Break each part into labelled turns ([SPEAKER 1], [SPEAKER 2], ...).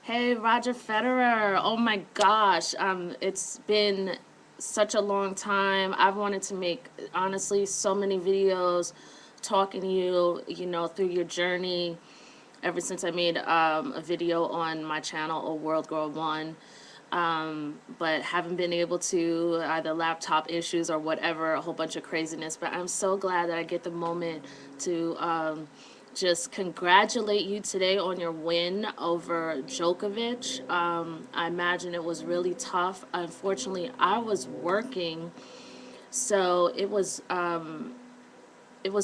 [SPEAKER 1] Hey, Roger Federer. Oh my gosh. It's been such a long time. I've wanted to make, honestly, so many videos talking to you, through your journey ever since I made a video on my channel, or World Girl One. But haven't been able to, either laptop issues or whatever, a whole bunch of craziness. But I'm so glad that I get the moment to just congratulate you today on your win over Djokovic. I imagine it was really tough. Unfortunately, I was working, so it was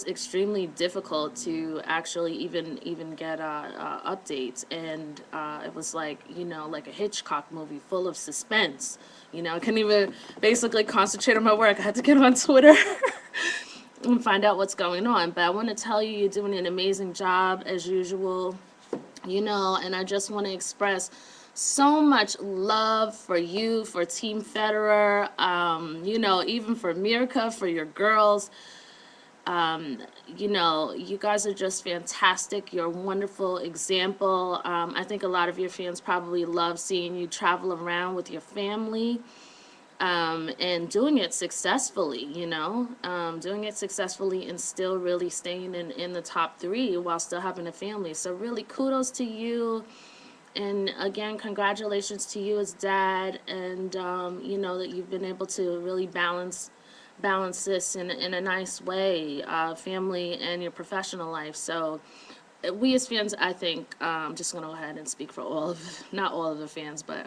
[SPEAKER 1] extremely difficult to actually even get updates, and it was like, like a Hitchcock movie full of suspense. I couldn't even basically concentrate on my work. I had to get on Twitter and find out what's going on. But I want to tell you, you're doing an amazing job as usual. And I just want to express so much love for you, for Team Federer, even for Mirka, for your girls. You guys are just fantastic. You're a wonderful example. I think a lot of your fans probably love seeing you travel around with your family, and doing it successfully, doing it successfully and still really staying in the top three while still having a family. So really kudos to you. And again, congratulations to you as dad, and that you've been able to really balance this in a nice way, family and your professional life. So we as fans, I think, just gonna go ahead and speak for not all of the fans, but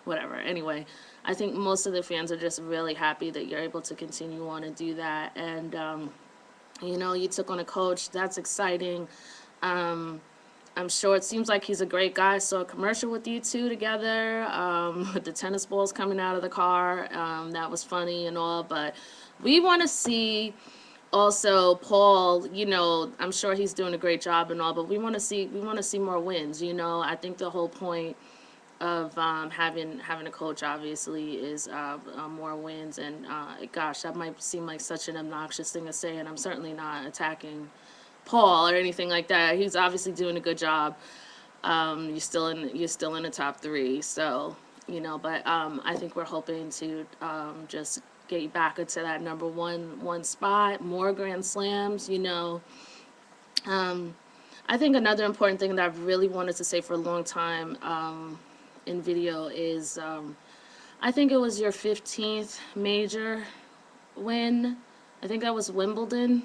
[SPEAKER 1] whatever. Anyway, I think most of the fans are just really happy that you're able to continue on and do that. And you took on a coach. That's exciting. I'm sure it seems like he's a great guy. I saw a commercial with you two together, with the tennis balls coming out of the car. That was funny and all, but we want to see also Paul. I'm sure he's doing a great job and all, but we want to see more wins. I think the whole point of having a coach obviously is more wins. And gosh, that might seem like such an obnoxious thing to say, and I'm certainly not attacking Paul or anything like that. He's obviously doing a good job. You're still in the top three, so But I think we're hoping to just get you back into that number one spot, more Grand Slams. I think another important thing that I've really wanted to say for a long time, in video is, I think it was your 15th major win. I think that was Wimbledon,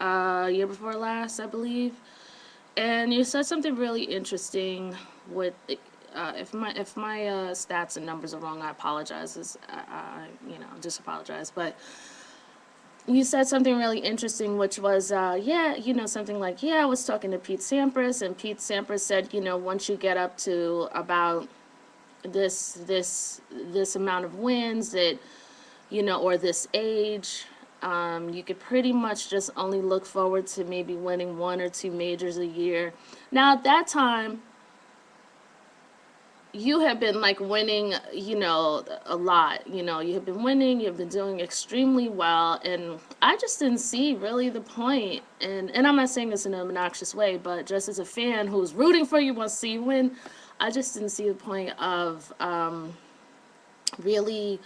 [SPEAKER 1] year before last, I believe. And you said something really interesting with, if my stats and numbers are wrong, I apologize. Just apologize. But you said something really interesting, which was, something like, I was talking to Pete Sampras, and Pete Sampras said, once you get up to about this amount of wins, that, or this age, you could pretty much just only look forward to maybe winning one or two majors a year. Now, at that time, you have been like winning, a lot. You have been winning, you've been doing extremely well, and I just didn't see really the point. And I'm not saying this in an obnoxious way, but just as a fan who's rooting for you, wants to see you win, I just didn't see the point of really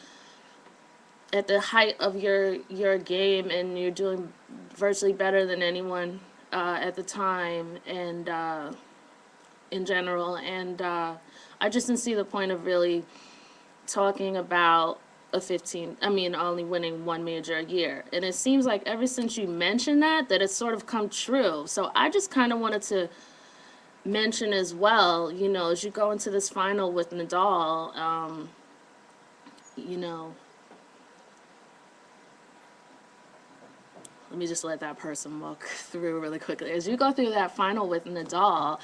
[SPEAKER 1] at the height of your game, and you're doing virtually better than anyone at the time, and in general. And I just didn't see the point of really talking about only winning one major a year. And it seems like ever since you mentioned that it's sort of come true. So I just kind of wanted to mention as well, as you go into this final with Nadal, let me just let that person walk through really quickly. As you go through that final with Nadal,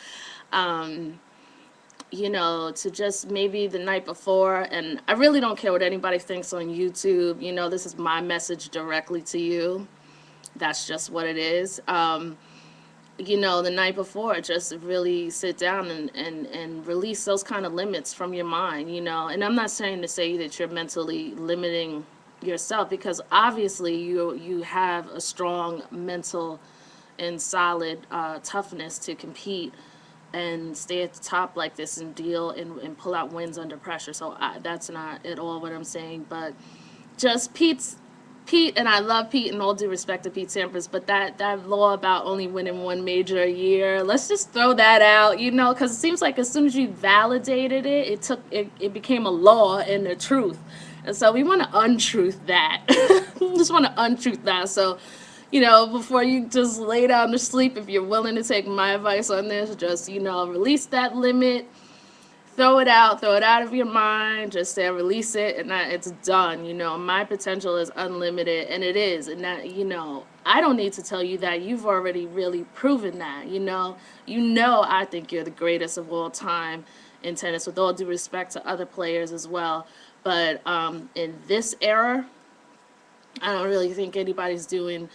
[SPEAKER 1] to just maybe the night before, and I really don't care what anybody thinks on YouTube, this is my message directly to you. That's just what it is. The night before, just really sit down and release those kind of limits from your mind, and I'm not saying to say that you're mentally limiting yourself, because obviously you have a strong mental and solid toughness to compete and stay at the top like this and deal and pull out wins under pressure. So that's not at all what I'm saying, but just Pete, and I love Pete, and all due respect to Pete Sampras, but that law about only winning one major a year, let's just throw that out, because it seems like as soon as you validated it, it became a law and a truth, and so we want to untruth that. We just want to untruth that. So, before you just lay down to sleep, if you're willing to take my advice on this, just release that limit. Throw it out of your mind. Just say release it, and it's done. My potential is unlimited, and it is. And that, I don't need to tell you that. You've already really proven that. I think you're the greatest of all time in tennis. With all due respect to other players as well, but in this era, I don't really think anybody's doing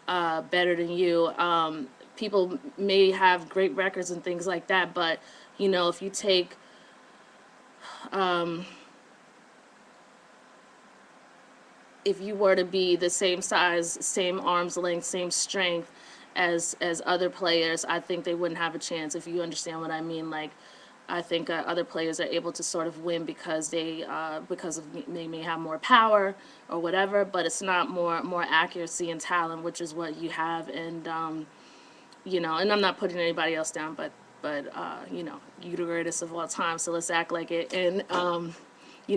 [SPEAKER 1] better than you. People may have great records and things like that, but if you take if you were to be the same size, same arm's length, same strength as other players, I think they wouldn't have a chance. If you understand what I mean, like I think other players are able to sort of win because they may have more power or whatever, but it's not more accuracy and talent, which is what you have. And and I'm not putting anybody else down, but you're the greatest of all time, so let's act like it. And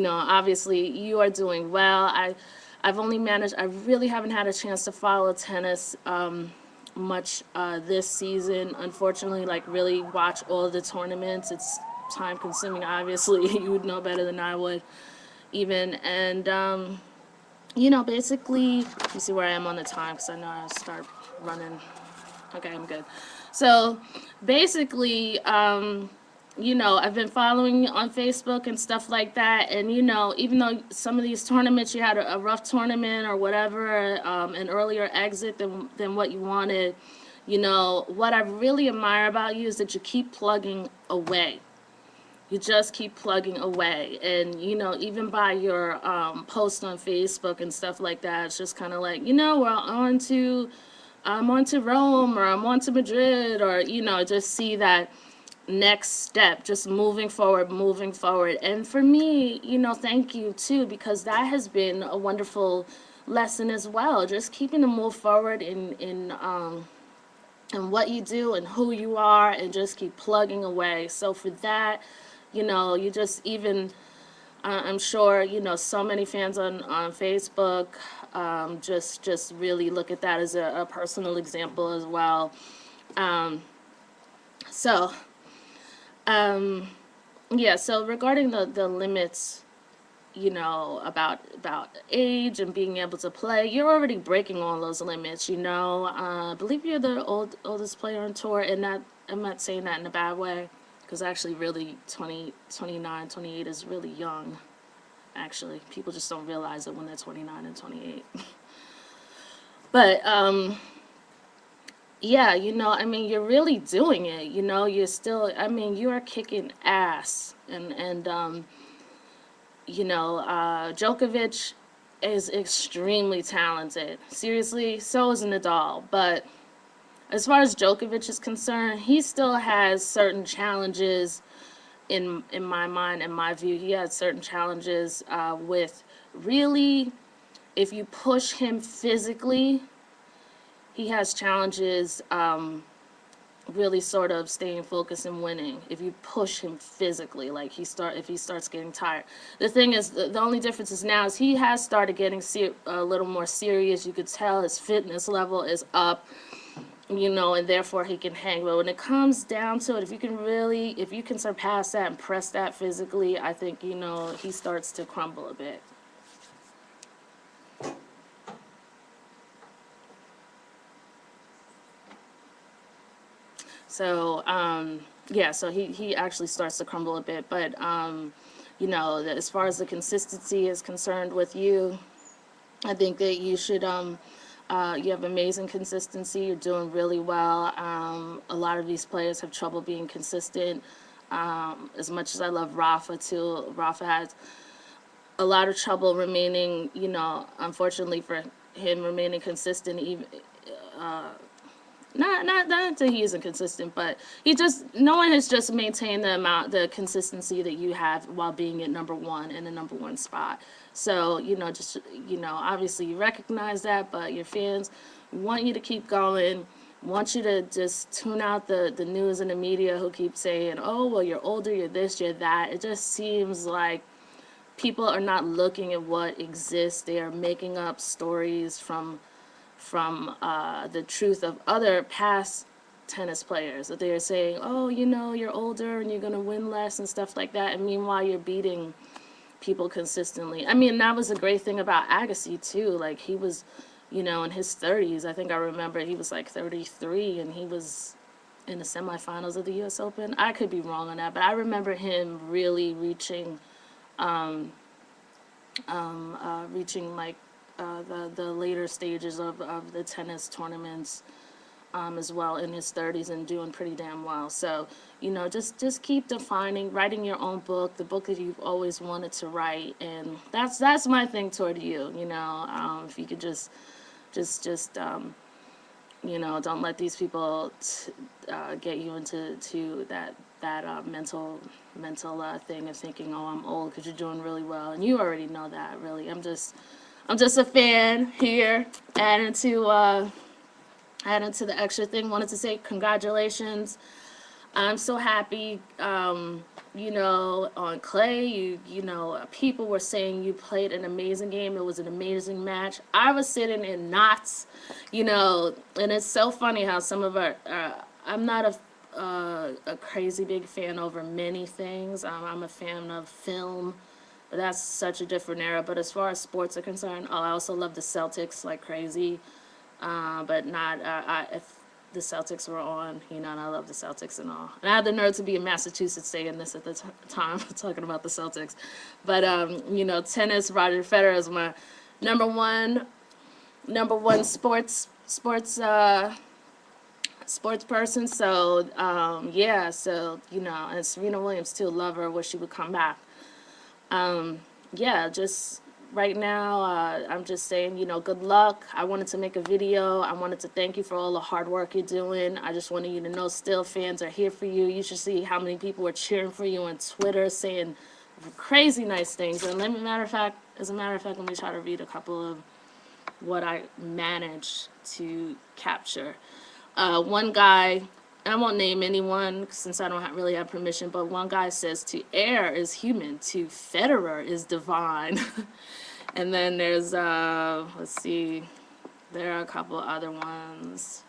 [SPEAKER 1] obviously you are doing well. I really haven't had a chance to follow tennis much this season, unfortunately, like really watch all of the tournaments. It's time consuming, obviously. You would know better than I would even. And basically, let me see where I am on the time, because I know I start running. Okay, I'm good. So basically, I've been following you on Facebook and stuff like that. And, even though some of these tournaments, you had a rough tournament or whatever, an earlier exit than what you wanted, what I really admire about you is that you keep plugging away. You just keep plugging away. And, even by your post on Facebook and stuff like that, it's just kind of like, I'm on to Rome, or I'm on to Madrid, or, just see that next step, just moving forward, moving forward. And for me, thank you too, because that has been a wonderful lesson as well. Just keeping to move forward in what you do and who you are, and just keep plugging away. So for that, you just even, I'm sure, so many fans on Facebook just really look at that as a personal example as well. So, yeah, so regarding the limits, about age and being able to play, you're already breaking all those limits, I believe you're the oldest player on tour, and that, I'm not saying that in a bad way, because actually really 20, 29, 28 is really young. Actually, people just don't realize it when they're 29 and 28. But yeah, you're really doing it. You're still, you are kicking ass. And Djokovic is extremely talented. Seriously, so is Nadal. But as far as Djokovic is concerned, he still has certain challenges in my mind, in my view. He has certain challenges with really, if you push him physically, he has challenges really sort of staying focused and winning. If you push him physically, like if he starts getting tired. The thing is, the only difference is now is he has started getting a little more serious. You could tell his fitness level is up, and therefore he can hang. But when it comes down to it, if you can surpass that and press that physically, I think, he starts to crumble a bit. So, yeah, so he actually starts to crumble a bit. But, as far as the consistency is concerned with you, I think that you should, you have amazing consistency. You're doing really well. A lot of these players have trouble being consistent. As much as I love Rafa, too, Rafa has a lot of trouble remaining, unfortunately for him, remaining consistent, even Not that he isn't consistent, but he just no one has just maintained the consistency that you have while being at number one in the number one spot. So just obviously you recognize that, but your fans want you to keep going. Want you to just tune out the news and the media who keep saying, oh well, you're older, you're this, you're that. It just seems like people are not looking at what exists. They are making up stories from the truth of other past tennis players, that they're saying, oh, you're older and you're going to win less and stuff like that. And meanwhile, you're beating people consistently. I mean, that was the great thing about Agassi, too. Like, he was, in his 30s. I think I remember he was like 33 and he was in the semifinals of the U.S. Open. I could be wrong on that, but I remember him really reaching like the later stages of the tennis tournaments as well in his 30s and doing pretty damn well. So, just keep writing your own book, the book that you've always wanted to write, and that's my thing toward you. If you could just don't let these people get you into that mental thing of thinking, oh, I'm old, because you're doing really well, and you already know that. Really, I'm just a fan here, adding to the extra thing. Wanted to say congratulations. I'm so happy. On clay, people were saying you played an amazing game. It was an amazing match. I was sitting in knots, and it's so funny how some of our. I'm not a crazy big fan over many things. I'm a fan of film. But that's such a different era. But as far as sports are concerned, I also love the Celtics like crazy. But not if the Celtics were on, and I love the Celtics and all. And I had the nerve to be in Massachusetts saying this at the time, talking about the Celtics. But tennis, Roger Federer is my number one sports person. So yeah, so and Serena Williams too. Love her. Wish she would come back. Yeah, just right now, I'm just saying, good luck. I wanted to make a video. I wanted to thank you for all the hard work you're doing. I just wanted you to know still fans are here for you. You should see how many people were cheering for you on Twitter, saying crazy nice things. And as a matter of fact, let me try to read a couple of what I managed to capture. One guy, I won't name anyone since I don't really have permission, but one guy says, to err is human, to Federer is divine. And then there's, let's see, there are a couple other ones.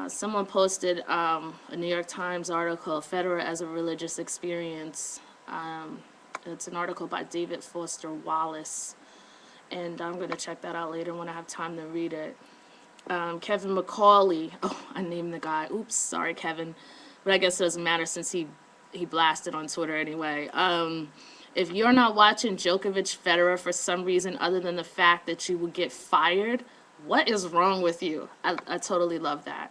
[SPEAKER 1] Someone posted a New York Times article, Federer as a Religious Experience. It's an article by David Foster Wallace. And I'm going to check that out later when I have time to read it. Kevin McCauley. Oh, I named the guy. Oops, sorry, Kevin. But I guess it doesn't matter since he blasted on Twitter anyway. If you're not watching Djokovic Federer for some reason other than the fact that you would get fired, what is wrong with you? I totally love that.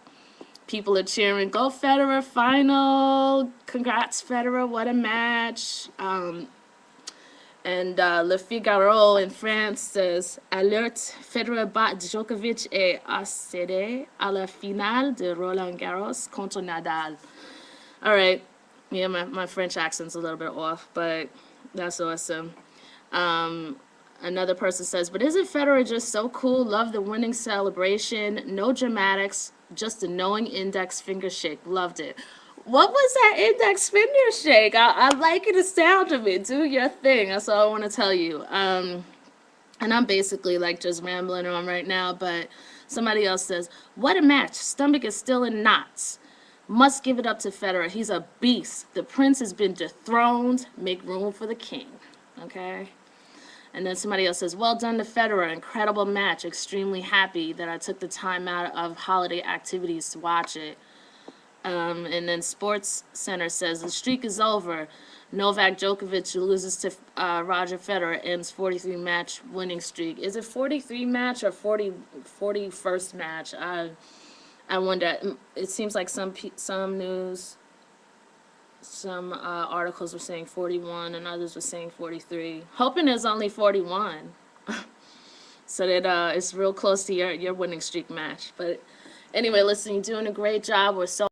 [SPEAKER 1] People are cheering, go Federer, final. Congrats, Federer, what a match. And Le Figaro in France says, Alerte, Federer bat Djokovic et accède à la finale de Roland Garros contre Nadal. All right. Yeah, my French accent's a little bit off, but that's awesome. Another person says, but isn't Federer just so cool? Love the winning celebration. No dramatics, just a knowing index finger shake. Loved it. What was that index finger shake? I like the sound of it. Do your thing. That's all I want to tell you. And I'm basically like just rambling on right now, but somebody else says, what a match. Stomach is still in knots. Must give it up to Federer. He's a beast. The prince has been dethroned. Make room for the king. Okay? And then somebody else says, well done to Federer. Incredible match. Extremely happy that I took the time out of holiday activities to watch it. And then Sports Center says, the streak is over. Novak Djokovic loses to Roger Federer, ends 43-match winning streak. Is it 43 match or 41st match? I wonder. It seems like some news, some articles were saying 41 and others were saying 43. Hoping it's only 41. So that it's real close to your winning streak match. But Anyway, listen, you're doing a great job. We're so